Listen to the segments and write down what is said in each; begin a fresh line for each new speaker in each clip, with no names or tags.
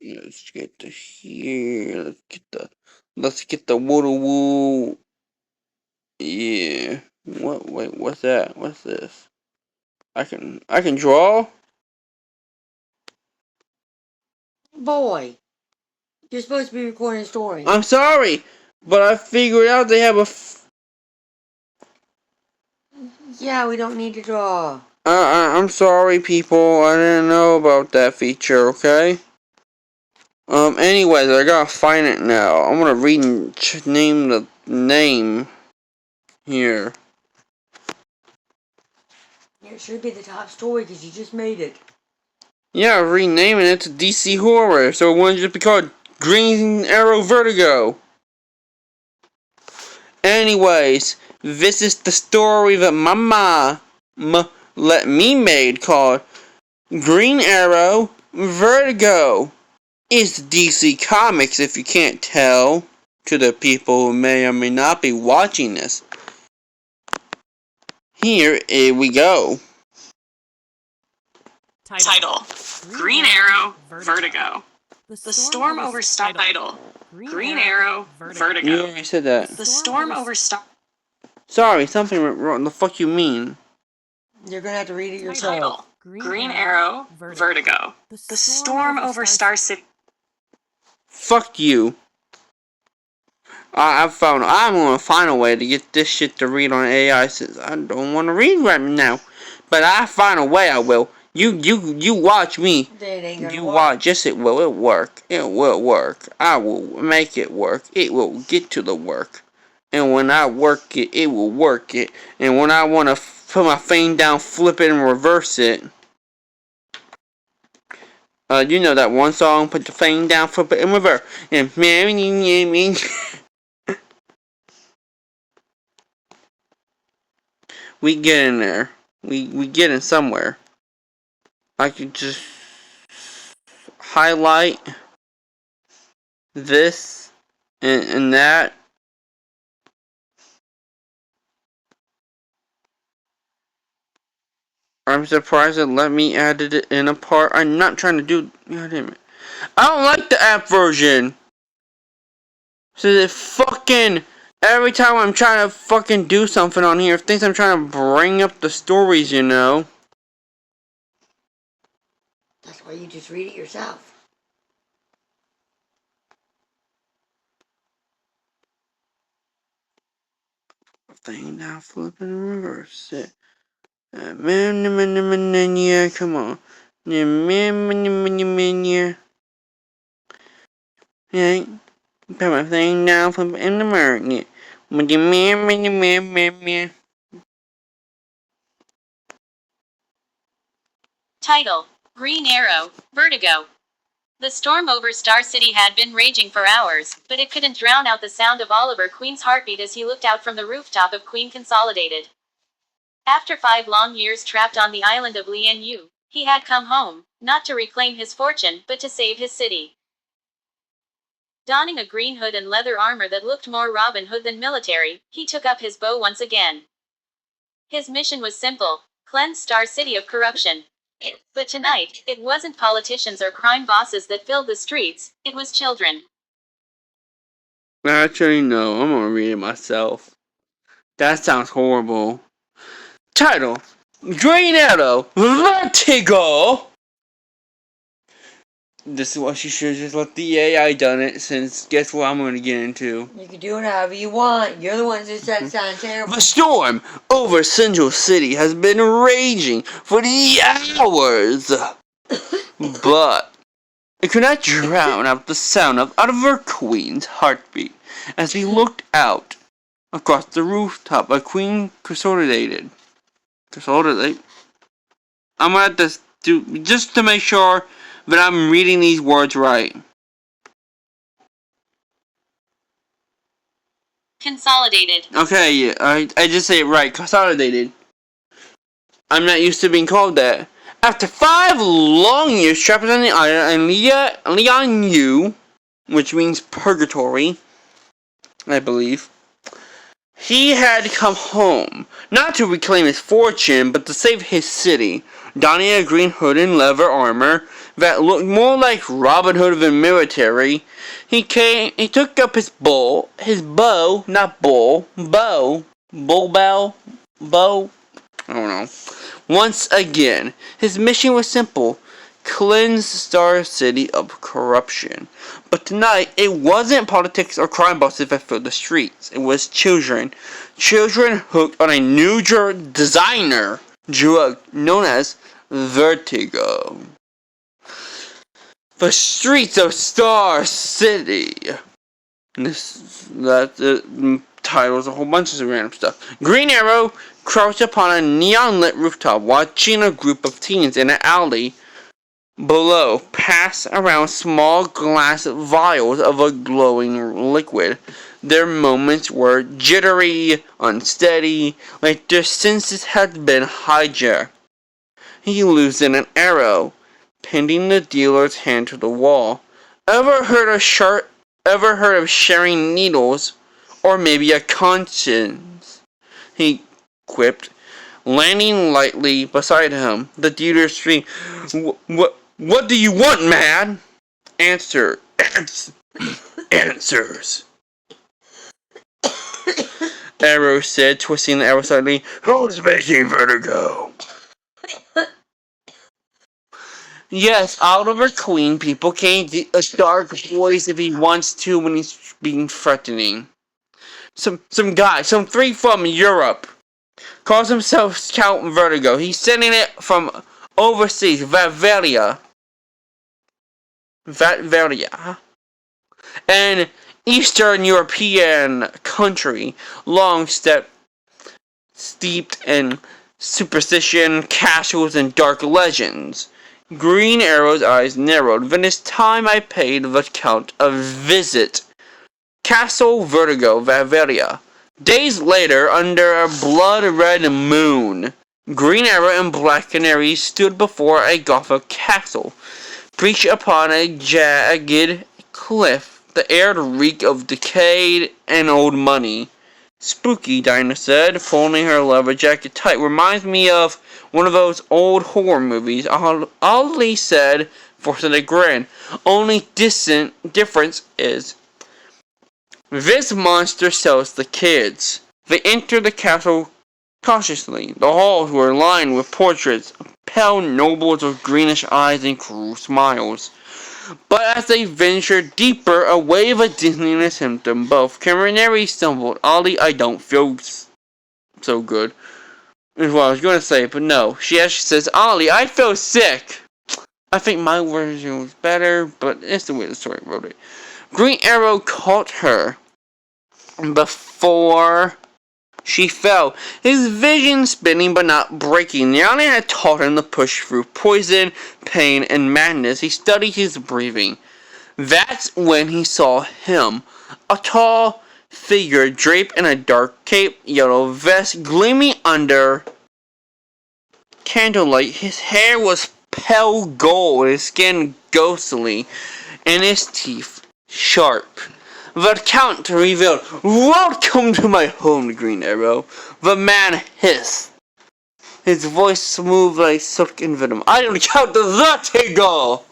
Let's get the here. Let's get the woo woo. Yeah. What? Wait. What's that? What's this? I can draw.
Boy, you're supposed to be recording a story.
I'm sorry, but I figured out they have a.
Yeah, we don't need to draw.
I'm sorry, people. I didn't know about that feature. Okay. Anyways, I gotta find it now. I'm gonna name the name here.
It should be the top story because you just made it.
Yeah, renaming it to DC Horror, so it wouldn't just be called Green Arrow Vertigo. Anyways, this is the story that my mom let me made called Green Arrow Vertigo. It's DC Comics, if you can't tell, to the people who may or may not be watching this. Here we go.
Title: Green Arrow Vertigo. The storm over title: Green Arrow Vertigo.
You already said that.
The storm over
Sorry, something went wrong. The fuck you mean?
You're gonna have to read it yourself.
Title: Green Arrow Vertigo. The storm over Star City.
Fuck you. I'm gonna find a way to get this shit to read on AI since I don't want to read right now. But I find a way I will. You watch me.
You
watch. Yes, it will. It'll work. It will work. I will make it work. It will get to the work. And when I work it, it will work it. And when I want to put my thing down, flip it, and reverse it. You know that one song, put the thing down, flip it, and reverse. And we get in there. We get in somewhere. I could just highlight this and that. I'm surprised it let me add it in a part. I'm not trying to do. God damn it. I don't like the app version. So it fucking. Every time I'm trying to fucking do something on here, it thinks I'm trying to bring up the stories, you know.
That's why you just read it yourself.
Thing now, flip and reverse it. Yeah, come on. Yeah, put my thing down, flip it in the mirror.
Title: Green Arrow Vertigo. The storm over Star City had been raging for hours, but it couldn't drown out the sound of Oliver Queen's heartbeat as he looked out from the rooftop of Queen Consolidated. After 5 long years trapped on the island of Lian, he had come home, not to reclaim his fortune, but to save his city. Donning a green hood and leather armor that looked more Robin Hood than military, he took up his bow once again. His mission was simple: cleanse Star City of corruption. But tonight, it wasn't politicians or crime bosses that filled the streets, it was children.
Actually, no, I'm gonna read it myself. That sounds horrible. Title: Green Arrow Vertigo. This is what you should just let the AI done it, since guess what I'm gonna get into.
You can do it however you want. You're the ones who said it sounded terrible.
The storm over Central City has been raging for the hours, but it could not drown out the sound of Oliver Queen's heartbeat as he looked out across the rooftop of Queen Consolidated. I'm gonna have to do just to make sure that I'm reading these words right.
Consolidated.
Okay, yeah, I just say it right. Consolidated. I'm not used to being called that. After 5 long years trapped on the island and Lian, which means purgatory, I believe, he had come home, not to reclaim his fortune, but to save his city. Donning a green hood and leather armor that looked more like Robin Hood than military. He took up his bow, not bull, bow, bow, I don't know. Once again, his mission was simple: cleanse Star City of corruption. But tonight, it wasn't politics or crime bosses that filled the streets. It was children. Children hooked on a new designer drug known as vertigo. The streets of Star City. That titles a whole bunch of random stuff. Green Arrow crouched upon a neon-lit rooftop, watching a group of teens in an alley below pass around small glass vials of a glowing liquid. Their movements were jittery, unsteady, like their senses had been hijacked. He loosened an arrow, pinning the dealer's hand to the wall. Ever heard of sharing needles, or maybe a conscience? He quipped, landing lightly beside him. The dealer screamed, What do you want, man? Answers. Arrow said, twisting the arrow slightly. Who's making vertigo? Yes, Oliver Queen. People can't do a dark voice if he wants to when he's being threatening. Some guy, some three from Europe, calls himself Count Vertigo. He's sending it from overseas, Vatveria, an Eastern European country, long steeped in superstition, castles, and dark legends. Green Arrow's eyes narrowed. Then it's time I paid the Count a visit. Castle Vertigo, Vatveria. Days later, under a blood-red moon, Green Arrow and Black Canary stood before a Gothic castle, perched upon a jagged cliff. The air reeked of decayed and old money. Spooky, Dinah said, folding her leather jacket tight. Reminds me of one of those old horror movies. Ollie said, forcing a grin. Only difference is, this monster sells the kids. They entered the castle cautiously. The halls were lined with portraits of pale nobles with greenish eyes and cruel smiles. But as they ventured deeper, a wave of dizziness hit them both. Canary stumbled. Ollie, I don't feel so good, is what I was going to say, but no. She actually says, Ollie, I feel sick. I think my version was better, but it's the way the story wrote it. Green Arrow caught her before she fell, his vision spinning but not breaking. Yana had taught him to push through poison, pain, and madness. He studied his breathing. That's when he saw him, a tall figure draped in a dark cape, yellow vest gleaming under candlelight. His hair was pale gold, his skin ghostly, and his teeth sharp. The Count revealed, Welcome to my home, Green Arrow. The man hissed, his voice smooth like silk and venom. I am Count the Vertigo!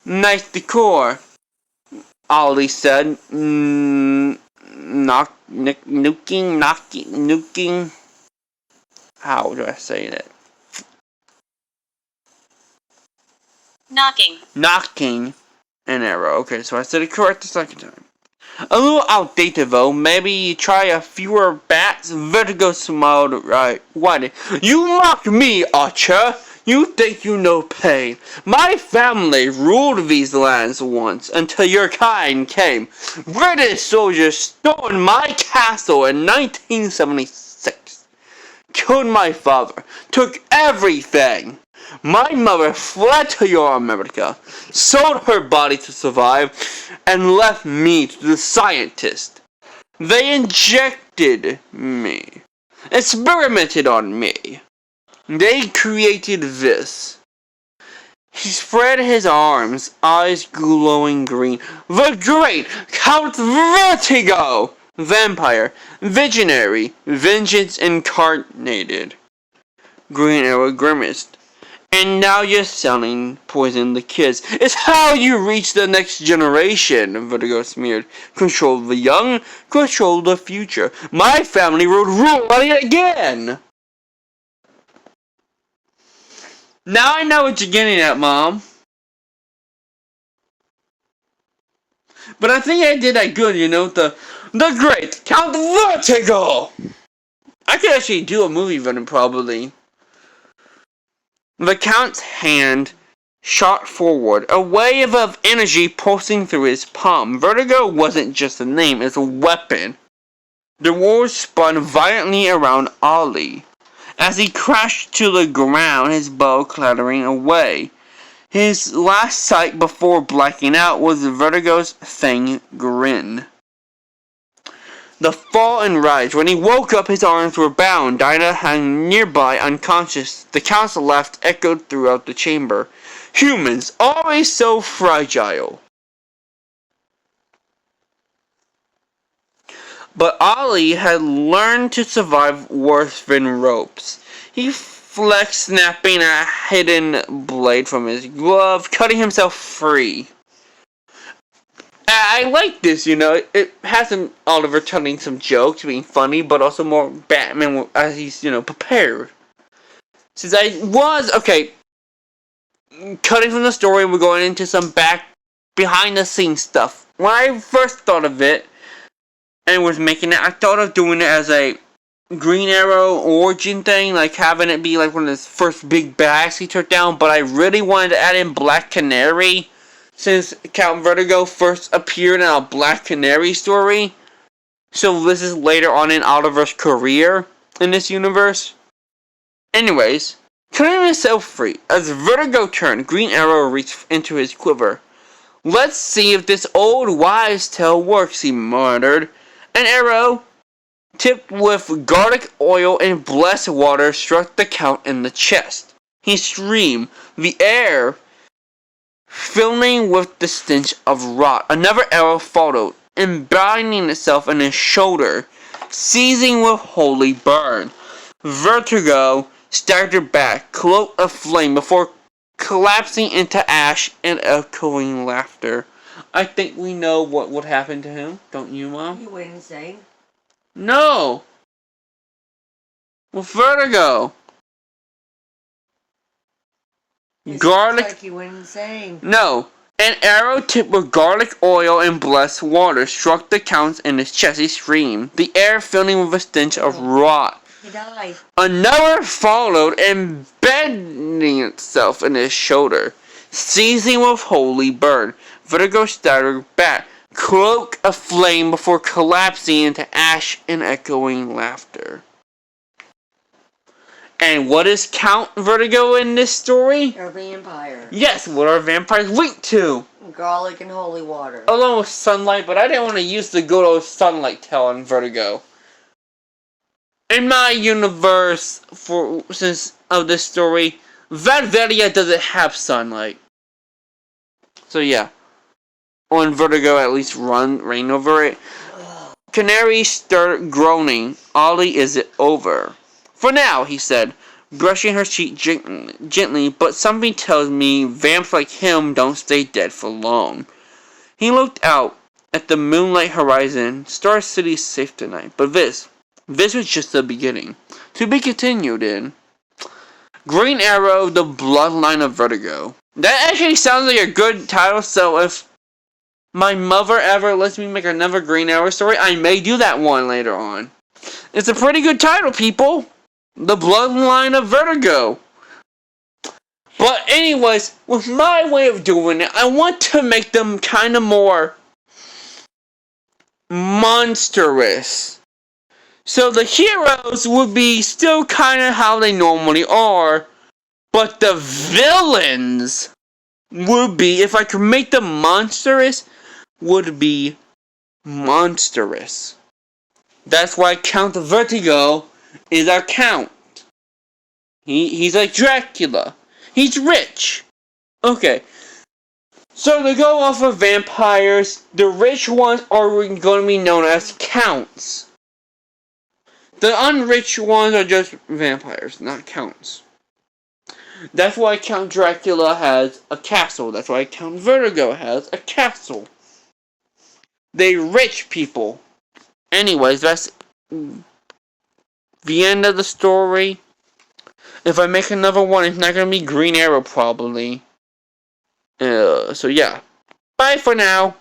Nice decor, Ollie said, nuking. How do I say that? Knocking an arrow. Okay, so I said it correct the second time. A little outdated though. Maybe you try a fewer bats. Vertigo smiled right. Why? You mock me, Archer. You think you know pain. My family ruled these lands once until your kind came. British soldiers stormed my castle in 1976. Killed my father. Took everything. My mother fled to your America, sold her body to survive, and left me to the scientist. They injected me, experimented on me. They created this. He spread his arms, eyes glowing green. The great Count Vertigo! Vampire, visionary, vengeance incarnated. Green Arrow grimaced. And now you're selling poison to kids. It's how you reach the next generation, Vertigo smeared. Control the young, control the future. My family would rule on it again! Now I know what you're getting at, Mom. But I think I did that good, the great Count Vertigo! I could actually do a movie version, probably. The Count's hand shot forward, a wave of energy pulsing through his palm. Vertigo wasn't just a name, it's a weapon. The war spun violently around Ollie. As he crashed to the ground, his bow clattering away. His last sight before blacking out was Vertigo's fang grin. The fall and rise. When he woke up, his arms were bound. Dinah hung nearby, unconscious. The Count's laugh echoed throughout the chamber. Humans, always so fragile. But Ollie had learned to survive worse than ropes. He flexed, snapping a hidden blade from his glove, cutting himself free. I like this, It has Oliver telling some jokes, being funny, but also more Batman as he's, prepared. Since cutting from the story, we're going into some behind the scenes stuff. When I first thought of it and was making it, I thought of doing it as a Green Arrow origin thing, like having it be like one of his first big bags he took down, but I really wanted to add in Black Canary. Since Count Vertigo first appeared in a Black Canary story. So this is later on in Oliver's career in this universe. Anyways, cutting himself free. As Vertigo turned, Green Arrow reached into his quiver. Let's see if this old wives' tale works, he muttered. An arrow, tipped with garlic oil and blessed water, struck the Count in the chest. He screamed. The air filling with the stench of rot. Another arrow followed, embodying itself in his shoulder, seizing with holy burn. Vertigo staggered back, cloaked aflame, before collapsing into ash and echoing laughter. I think we know what would happen to him, don't you, Mom?
You went insane?
No! With Vertigo! Garlic.
Like you went insane.
No. An arrow tipped with garlic oil and blessed water struck the Count in his chest. He screamed, the air filling with a stench of rot.
He died.
Another followed, embedding itself in his shoulder, seizing with holy burn. Vertigo staggered back, cloak aflame, before collapsing into ash and echoing laughter. And what is Count Vertigo in this story?
A vampire.
Yes, what are vampires linked to?
Garlic and holy water.
Along with sunlight, but I didn't want to use the good old sunlight tale on Vertigo. In my universe, since of this story, Valveria doesn't have sunlight. So yeah. On Vertigo, at least reign over it. Canary started groaning. Ollie, is it over? For now, he said, brushing her cheek gently, but something tells me vamps like him don't stay dead for long. He looked out at the moonlight horizon. Star City's safe tonight, but this was just the beginning. To be continued in Green Arrow, the Bloodline of Vertigo. That actually sounds like a good title, so if my mother ever lets me make another Green Arrow story, I may do that one later on. It's a pretty good title, people. The Bloodline of Vertigo. But anyways, with my way of doing it, I want to make them kind of more monstrous. So the heroes would be still kind of how they normally are, but the villains would be, if I could make them monstrous, would be monstrous. That's why Count Vertigo is our Count. He's like Dracula. He's rich. Okay. So to go off of vampires, the rich ones are going to be known as Counts. The unrich ones are just vampires, not Counts. That's why Count Dracula has a castle. That's why Count Vertigo has a castle. They rich people. Anyways, that's the end of the story. If I make another one, it's not gonna be Green Arrow probably. So yeah. Bye for now.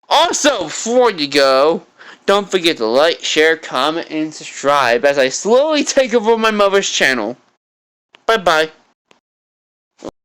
Also, before you go, don't forget to like, share, comment, and subscribe as I slowly take over my mother's channel. Bye bye.